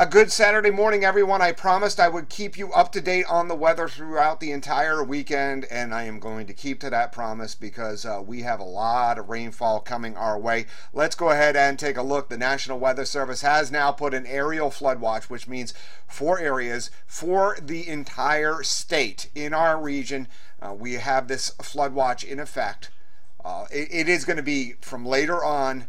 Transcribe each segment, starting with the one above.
A good Saturday morning, everyone. I promised I would keep you up to date on the weather throughout the entire weekend, and I am going to keep to that promise because we have a lot of rainfall coming our way. Let's go ahead and take a look. The National Weather Service has now put an aerial flood watch, which means 4 areas for the entire state. In our region, we have this flood watch in effect. It is going to be from later on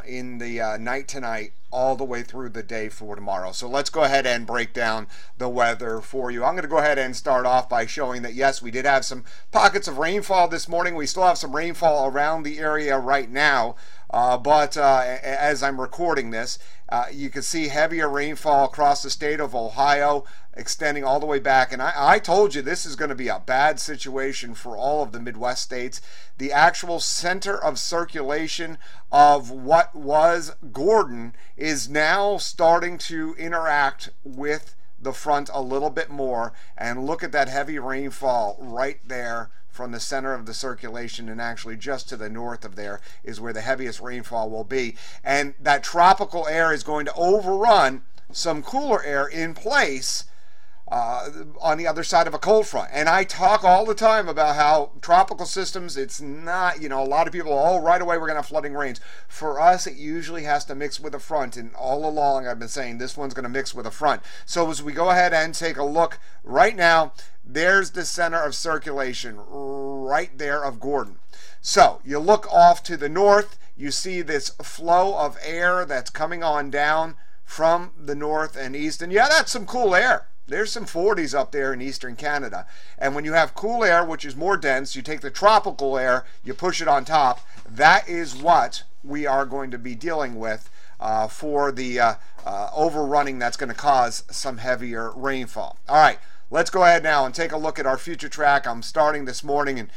in the night tonight all the way through the day for tomorrow. So let's go ahead and break down the weather for you. I'm going to go ahead and start off by showing that yes, we did have some pockets of rainfall this morning. We still have some rainfall around the area right now, but as I'm recording this, you can see heavier rainfall across the state of Ohio, extending all the way back. And I told you this is going to be a bad situation for all of the Midwest states. The actual center of circulation of what was Gordon is now starting to interact with the front a little bit more. And look at that heavy rainfall right there from the center of the circulation, and actually just to the north of there is where the heaviest rainfall will be. And that tropical air is going to overrun some cooler air in place on the other side of a cold front. And I talk all the time about how tropical systems, it's not, a lot of people, right away we're going to have flooding rains. For us, it usually has to mix with a front. And all along I've been saying this one's going to mix with a front. So as we go ahead and take a look right now, there's the center of circulation right there of Gordon. So you look off to the north, you see this flow of air that's coming on down from the north and east. And yeah, that's some cool air. There's some 40s up there in eastern Canada. And when you have cool air, which is more dense, you take the tropical air, you push it on top. That is what we are going to be dealing with for the overrunning that's going to cause some heavier rainfall. All right, let's go ahead now and take a look at our future track. I'm starting this morning, and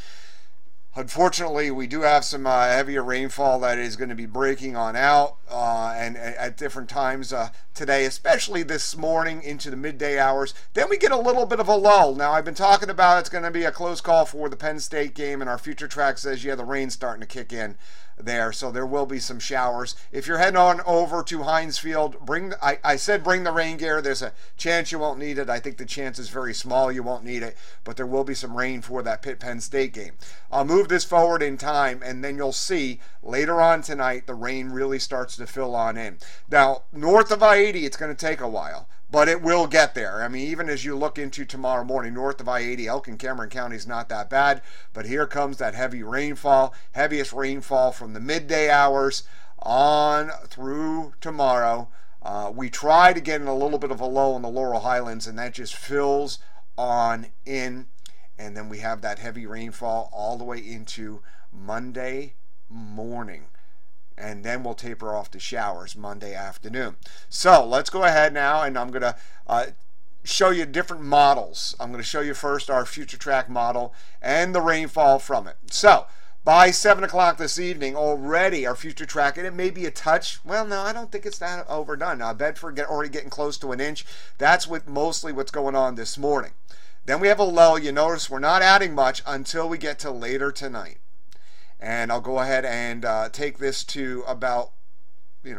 unfortunately, we do have some heavier rainfall that is going to be breaking on out and at different times today, especially this morning into the midday hours. Then we get a little bit of a lull. Now, I've been talking about it's going to be a close call for the Penn State game, and our future track says, yeah, the rain's starting to kick in there, so there will be some showers. If you're heading on over to Heinz Field, I said bring the rain gear. There's a chance you won't need it. I think the chance is very small you won't need it, but there will be some rain for that Pitt-Penn State game. I'll move this forward in time, and then you'll see later on tonight the rain really starts to fill on in. Now, north of I-80, it's going to take a while, but it will get there. I mean, even as you look into tomorrow morning, north of I-80, Elk Cameron County is not that bad, but here comes that heavy rainfall, heaviest rainfall from the midday hours on through tomorrow. We try to get in a little bit of a low in the Laurel Highlands, and that just fills on in, and then we have that heavy rainfall all the way into Monday morning. And then we'll taper off to showers Monday afternoon. So let's go ahead now, and I'm going to show you different models. I'm going to show you first our future track model and the rainfall from it. So by 7 o'clock this evening, already our future track, and it may be a touch. Well, no, I don't think it's that overdone. Now, Bedford already getting close to an inch. That's mostly what's going on this morning. Then we have a lull. You notice we're not adding much until we get to later tonight. And I'll go ahead and take this to about,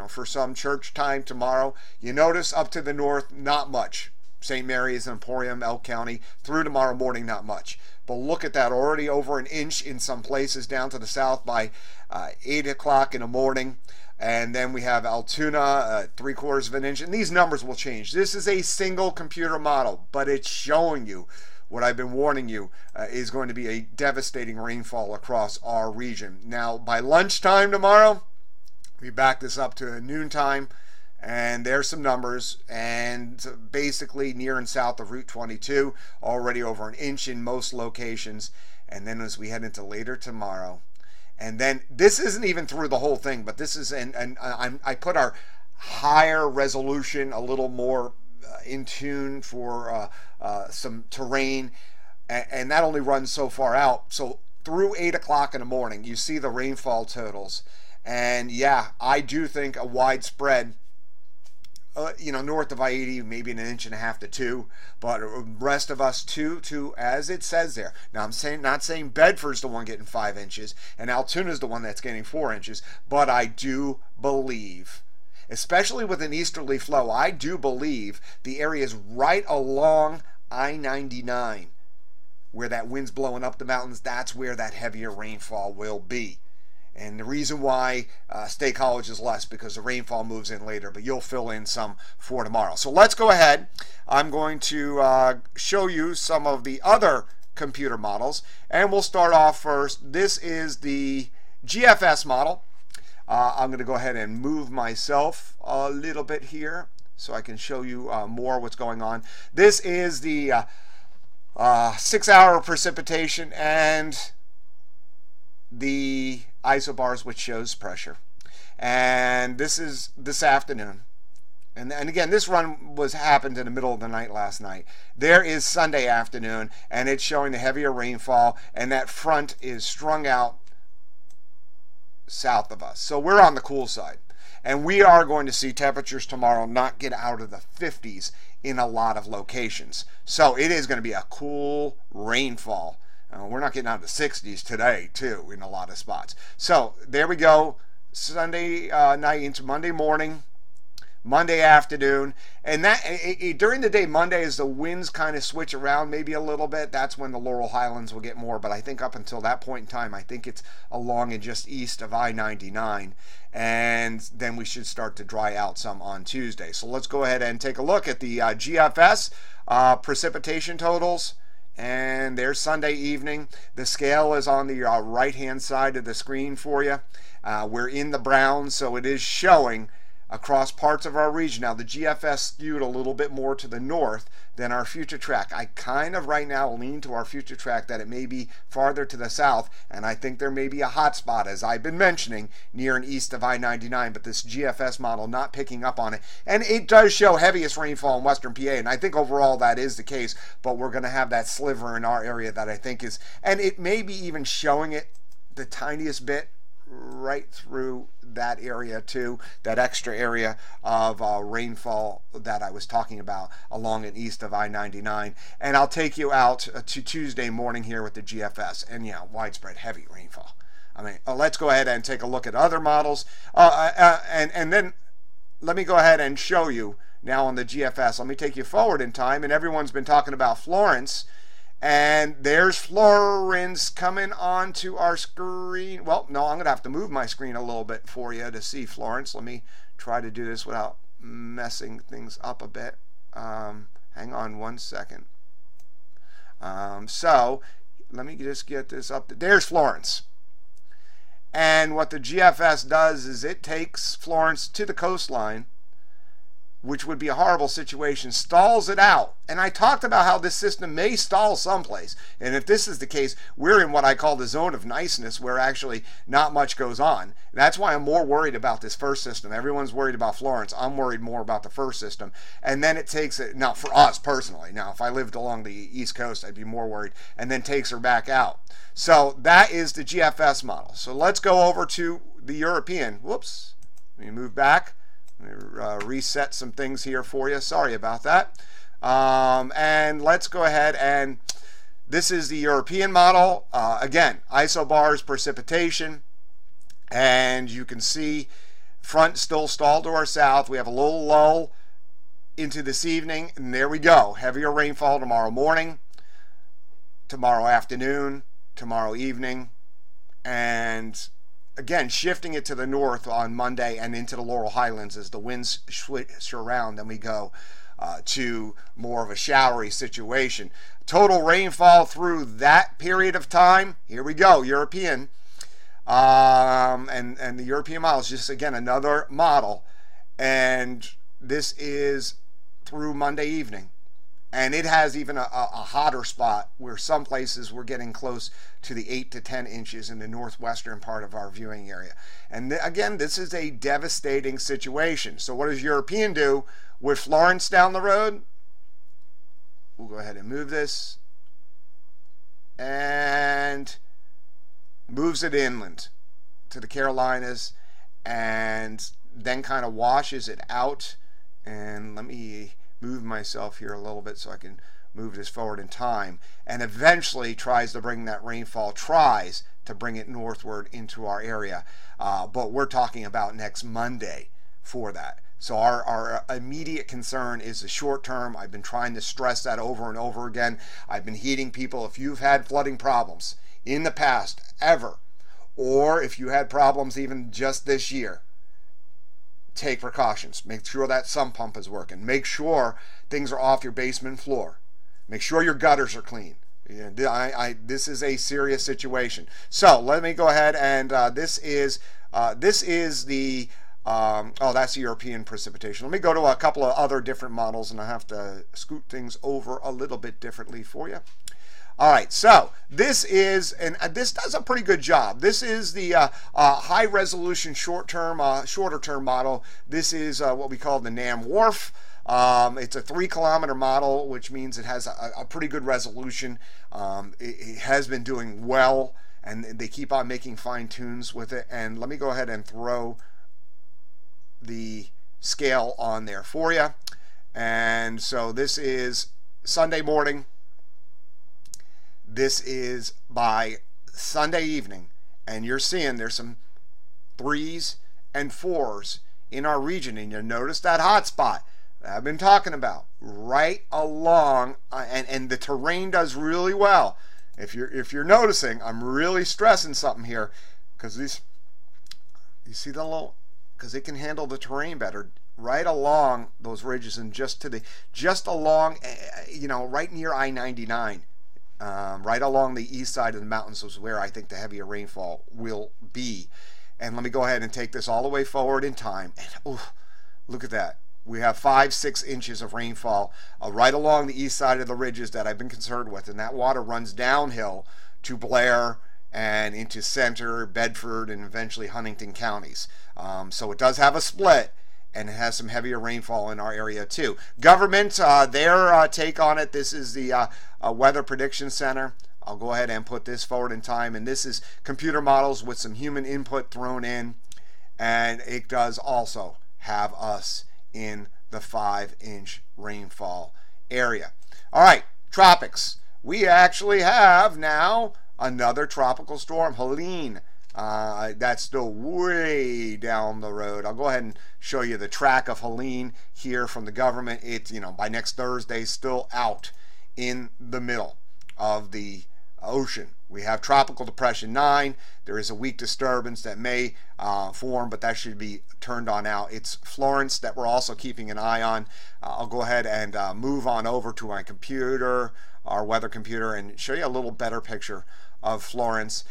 for some church time tomorrow. You notice up to the north, not much. St. Mary's, Emporium, Elk County, through tomorrow morning, not much. But look at that, already over an inch in some places down to the south by 8 o'clock in the morning. And then we have Altoona, 3/4 of an inch. And these numbers will change. This is a single computer model, but it's showing you what I've been warning you is going to be a devastating rainfall across our region. Now, by lunchtime tomorrow, we back this up to noontime, and there's some numbers, and basically near and south of Route 22, already over an inch in most locations. And then as we head into later tomorrow, and then this isn't even through the whole thing, but this is, and I put our higher resolution a little more in tune for some terrain, and that only runs so far out. So through 8 o'clock in the morning, you see the rainfall totals, and yeah, I do think a widespread, north of I-80, maybe an inch and a half to 2, but rest of us 2 as it says there. Now I'm not saying Bedford's the one getting 5 inches, and Altoona's the one that's getting 4 inches, but I do believe. especially with an easterly flow. I do believe the area is right along I-99 where that wind's blowing up the mountains. That's where that heavier rainfall will be. And the reason why State College is less because the rainfall moves in later, but you'll fill in some for tomorrow. So let's go ahead. I'm going to show you some of the other computer models, and we'll start off first. This is the GFS model. I'm going to go ahead and move myself a little bit here so I can show you more what's going on. This is the 6-hour precipitation and the isobars, which shows pressure. And this is this afternoon. And again, this run happened in the middle of the night last night. There is Sunday afternoon, and it's showing the heavier rainfall, and that front is strung out south of us. So we're on the cool side. And we are going to see temperatures tomorrow not get out of the 50s in a lot of locations. So it is going to be a cool rainfall. We're not getting out of the 60s today, too, in a lot of spots. So there we go. Sunday night into Monday morning, Monday afternoon, and that during the day, Monday, as the winds kind of switch around maybe a little bit, that's when the Laurel Highlands will get more. But I think up until that point in time, I think it's along and just east of I-99, and then we should start to dry out some on Tuesday. So let's go ahead and take a look at the GFS precipitation totals. And there's Sunday evening. The scale is on the right-hand side of the screen for you. We're in the brown, so it is showing across parts of our region. Now, the GFS skewed a little bit more to the north than our future track. I kind of right now lean to our future track that it may be farther to the south, and I think there may be a hot spot, as I've been mentioning, near and east of I-99, but this GFS model not picking up on it. And it does show heaviest rainfall in western PA, and I think overall that is the case, but we're going to have that sliver in our area that I think is, and it may be even showing it the tiniest bit right through that area too, that extra area of rainfall that I was talking about along and east of I-99. And I'll take you out to Tuesday morning here with the GFS, and yeah, widespread heavy rainfall. I mean, let's go ahead and take a look at other models, and then let me go ahead and show you now on the GFS. Let me take you forward in time, and everyone's been talking about Florence. And there's Florence coming onto our screen. Well, no, I'm going to have to move my screen a little bit for you to see Florence. Let me try to do this without messing things up a bit. Hang on one second. So let me just get this up. There's Florence. And what the GFS does is it takes Florence to the coastline, which would be a horrible situation, stalls it out. And I talked about how this system may stall someplace. And if this is the case, we're in what I call the zone of niceness, where actually not much goes on. That's why I'm more worried about this first system. Everyone's worried about Florence. I'm worried more about the first system. And then it takes it, now for us personally, now if I lived along the East Coast, I'd be more worried, and then takes her back out. So that is the GFS model. So let's go over to the European. Whoops, let me move back. Let me reset some things here for you. Sorry about that. And let's go ahead, and this is the European model. Again, isobars, precipitation, and you can see front still stalled to our south. We have a little lull into this evening, and there we go. Heavier rainfall tomorrow morning, tomorrow afternoon, tomorrow evening, and again, shifting it to the north on Monday and into the Laurel Highlands as the winds switch around. Then we go to more of a showery situation. Total rainfall through that period of time. Here we go, European. And the European model is just, again, another model. And this is through Monday evening. And it has even a hotter spot where some places we're getting close to the 8 to 10 inches in the northwestern part of our viewing area. And again, this is a devastating situation. So what does European do with Florence down the road? We'll go ahead and move this. And moves it inland to the Carolinas, and then kind of washes it out. And let me move myself here a little bit so I can move this forward in time, and eventually tries to bring that rainfall, tries to bring it northward into our area. But we're talking about next Monday for that. So our immediate concern is the short term. I've been trying to stress that over and over again. I've been heeding people. If you've had flooding problems in the past, ever, or if you had problems even just this year, take precautions. Make sure that sump pump is working. Make sure things are off your basement floor. Make sure your gutters are clean. This is a serious situation. So let me go ahead and this is the oh, that's the European precipitation. Let me go to a couple of other different models, and I have to scoot things over a little bit differently for you. All right, so this is, and this does a pretty good job. This is the high resolution shorter term model. This is what we call the NAM WRF. It's a 3-kilometer model, which means it has a pretty good resolution. It has been doing well, and they keep on making fine tunes with it. And let me go ahead and throw the scale on there for you. And so this is Sunday morning. This is by Sunday evening, and you're seeing there's some 3s and 4s in our region, and you notice that hot spot that I've been talking about right along, and the terrain does really well. If you're noticing, I'm really stressing something here, because these, you see the little, because it can handle the terrain better right along those ridges, and just along, you know, right near I-99. Right along the east side of the mountains is where I think the heavier rainfall will be. And let me go ahead and take this all the way forward in time. And oh, look at that. We have 5-6 inches of rainfall right along the east side of the ridges that I've been concerned with. And that water runs downhill to Blair and into Center, Bedford, and eventually Huntington counties. So it does have a split, and it has some heavier rainfall in our area too. Government, their take on it, this is the Weather Prediction Center. I'll go ahead and put this forward in time, and this is computer models with some human input thrown in, and it does also have us in the 5-inch rainfall area. All right, tropics. We actually have now another tropical storm, Helene. That's still way down the road. I'll go ahead and show you the track of Helene here from the government. It's, you know, by next Thursday, still out in the middle of the ocean. We have Tropical Depression 9. There is a weak disturbance that may form, but that should be turned on out. It's Florence that we're also keeping an eye on. I'll go ahead and move on over to my computer, our weather computer, and show you a little better picture of Florence.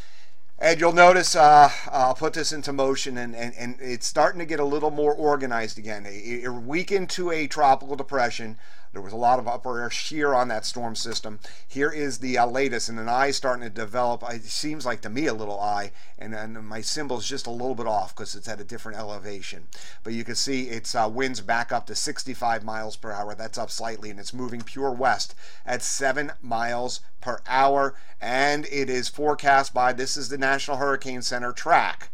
And you'll notice I'll put this into motion, and it's starting to get a little more organized again. It weakened to a tropical depression. There was a lot of upper air shear on that storm system. Here is the latest, and an eye is starting to develop. It seems like to me a little eye, and my symbol's just a little bit off because it's at a different elevation. But you can see its winds back up to 65 miles per hour. That's up slightly, and it's moving pure west at 7 miles per hour. And it is forecast by, this is the National Hurricane Center track,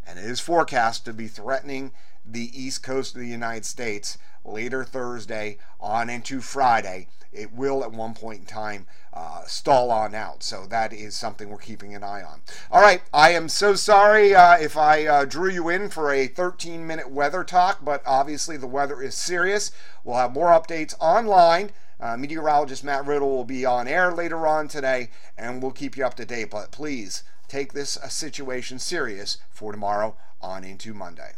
and it is forecast to be threatening the east coast of the United States later Thursday on into Friday. It will at one point in time stall on out. So that is something we're keeping an eye on. All right, I am so sorry if I drew you in for a 13-minute weather talk, but obviously the weather is serious. We'll have more updates online. Meteorologist Matt Riddle will be on air later on today, and we'll keep you up to date. But please take this situation serious for tomorrow on into Monday.